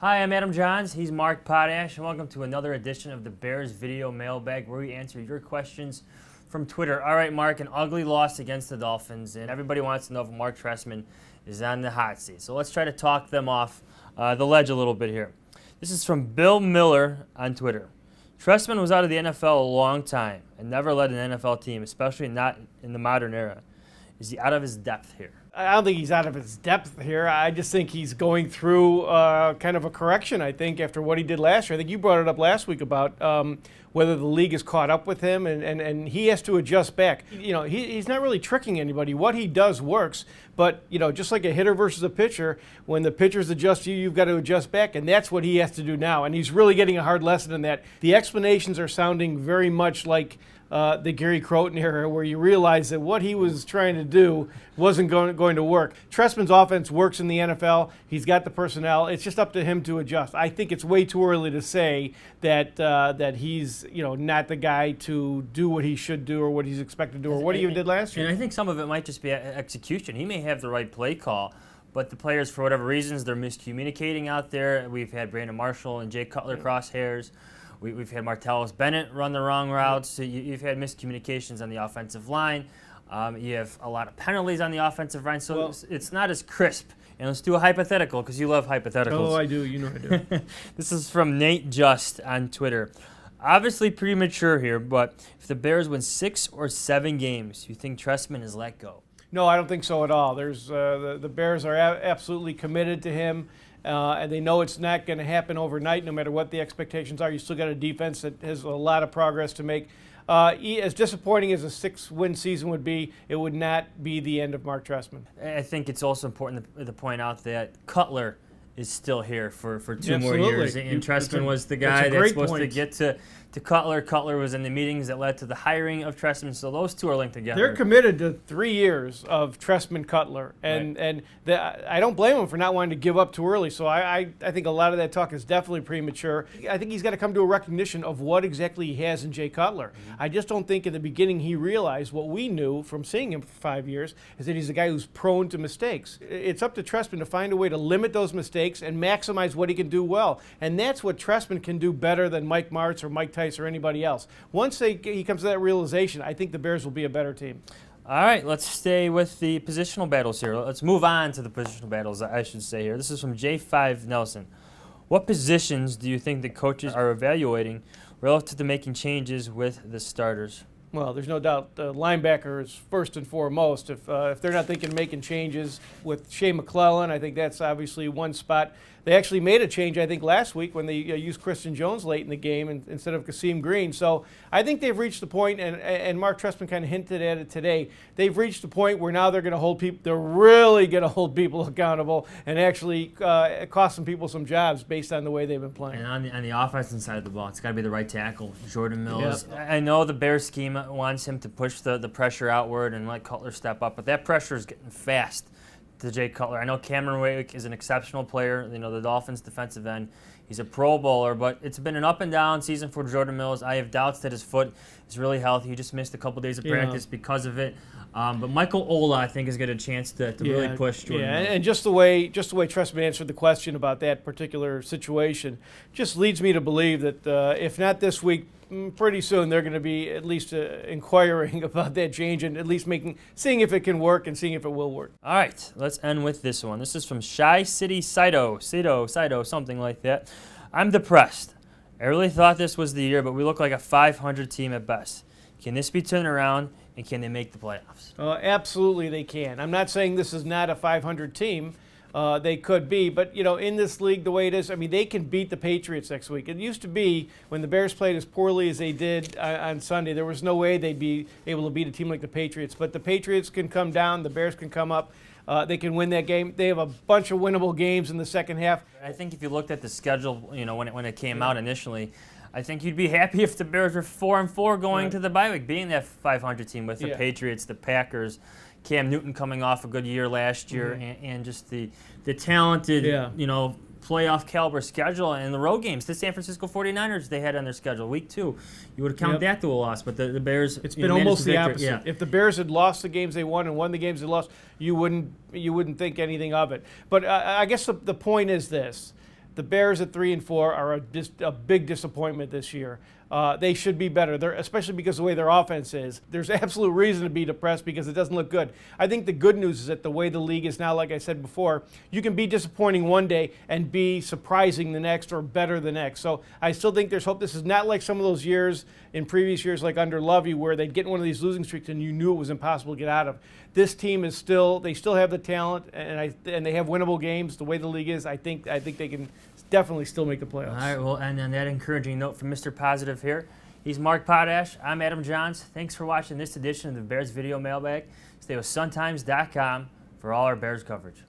Hi, I'm Adam Johns. He's Mark Potash, and welcome to another edition of the Bears Video Mailbag, where we answer your questions from Twitter. All right, Mark, an ugly loss against the Dolphins, and everybody wants to know if Marc Trestman is on the hot seat. So let's try to talk them off the ledge a little bit here. This is from Bill Miller on Twitter. Trestman was out of the NFL a long time and never led an NFL team, especially not in the modern era. Is he out of his depth here? I don't think he's out of his depth here. I just think he's going through kind of a correction, I think, after what he did last year. I think you brought it up last week about whether the league has caught up with him, and he has to adjust back. You know, he's not really tricking anybody. What he does works, but, you know, just like a hitter versus a pitcher, when the pitchers adjust to you, you've got to adjust back, and that's what he has to do now. And he's really getting a hard lesson in that. The explanations are sounding very much like the Gary Crowton era, where you realize that what he was trying to do wasn't going to work. Trestman's offense works in the NFL. He's got the personnel. It's just up to him to adjust. I think it's way too early to say that that he's not the guy to do what he should do or what he's expected to do or what he even did last year. And I think some of it might just be execution. He may have the right play call, but the players, for whatever reasons, they're miscommunicating out there. We've had Brandon Marshall and Jay Cutler cross hairs. We've had Martellus Bennett run the wrong routes. So you've had miscommunications on the offensive line. You have a lot of penalties on the offensive line, so it's not as crisp. And let's do a hypothetical, because you love hypotheticals. Oh, I do. You know I do. This is from Nate Just on Twitter. Obviously premature here, but if the Bears win 6 or 7 games, you think Trestman is let go? No, I don't think so at all. There's the Bears are absolutely committed to him. And they know it's not going to happen overnight, no matter what the expectations are. You still got a defense that has a lot of progress to make. As disappointing as a 6-win season would be, it would not be the end of Marc Trestman. I think it's also important to point out that Cutler is still here for 2 more Absolutely. years. And Trestman was the guy that's supposed to get to Cutler. Cutler was in the meetings that led to the hiring of Trestman, so those two are linked together. They're committed to 3 years of Trestman Cutler, and I don't blame him for not wanting to give up too early. So I think a lot of that talk is definitely premature. I think he's got to come to a recognition of what exactly he has in Jay Cutler. I just don't think in the beginning he realized what we knew from seeing him for 5 years is that he's a guy who's prone to mistakes. It's up to Trestman to find a way to limit those mistakes and maximize what he can do well, and that's what Trestman can do better than Mike Martz or Mike Tice or anybody else. Once he comes to that realization, I think the Bears will be a better team. All right, let's stay with the positional battles here. Let's move on to the positional battles, I should say here. This is from J5 Nelson. What positions do you think the coaches are evaluating relative to making changes with the starters? Well, there's no doubt the linebacker is first and foremost. If they're not thinking making changes with Shea McClellan, I think that's obviously one spot. They actually made a change, I think, last week when they used Christian Jones late in the game instead of Kasim Green. So I think they've reached the point, and Marc Trestman kind of hinted at it today, they've reached the point where now they're going to hold people, they're really going to hold people accountable and actually cost some people some jobs based on the way they've been playing. And on the offensive side of the ball, it's got to be the right tackle, Jordan Mills. Yep. I know the Bears scheme wants him to push the pressure outward and let Cutler step up, but that pressure is getting fast to Jay Cutler. I know Cameron Wake is an exceptional player, the Dolphins defensive end. He's a Pro Bowler, but it's been an up and down season for Jordan Mills. I have doubts that his foot is really healthy. He just missed a couple days of practice because of it. But Michael Ola, I think, has got a chance to really push Jordan Mills. And just the way Trestman answered the question about that particular situation just leads me to believe that if not this week, pretty soon they're going to be at least inquiring about that change and at least seeing if it can work and seeing if it will work. All right, let's end with this one. This is from Shy City Saito, something like that. I'm depressed. I really thought this was the year, but we look like a 500 team at best. Can this be turned around, and can they make the playoffs? Absolutely they can. I'm not saying this is not a 500 team. They could be, but in this league, the way it is, I mean, they can beat the Patriots next week. It used to be when the Bears played as poorly as they did on Sunday, there was no way they'd be able to beat a team like the Patriots. But the Patriots can come down, the Bears can come up. They can win that game. They have a bunch of winnable games in the second half. I think if you looked at the schedule, when it came out initially, I think you'd be happy if the Bears were 4-4 going to the bye week, being that 500 team with the Patriots, the Packers, Cam Newton coming off a good year last year, and just the talented, playoff caliber schedule and the road games. The San Francisco 49ers they had on their schedle. Week 2, you would count that to a loss, but the Bears. It's been almost the opposite. Yeah. If the Bears had lost the games they won and won the games they lost, you wouldn't think anything of it. But I guess the point is this. The Bears at 3-4 are just a big disappointment this year. They should be better, especially because of the way their offense is. There's absolute reason to be depressed because it doesn't look good. I think the good news is that the way the league is now, like I said before, you can be disappointing one day and be surprising the next or better the next. So I still think there's hope. This is not like some of those years in previous years, like under Lovey, where they'd get in one of these losing streaks and you knew it was impossible to get out of. This team is they still have the talent, and they have winnable games. The way the league is, I think they can definitely still make the playoffs. All right, well, and on that encouraging note from Mr. Positive here, he's Mark Potash. I'm Adam Johns. Thanks for watching this edition of the Bears Video Mailbag. Stay with SunTimes.com for all our Bears coverage.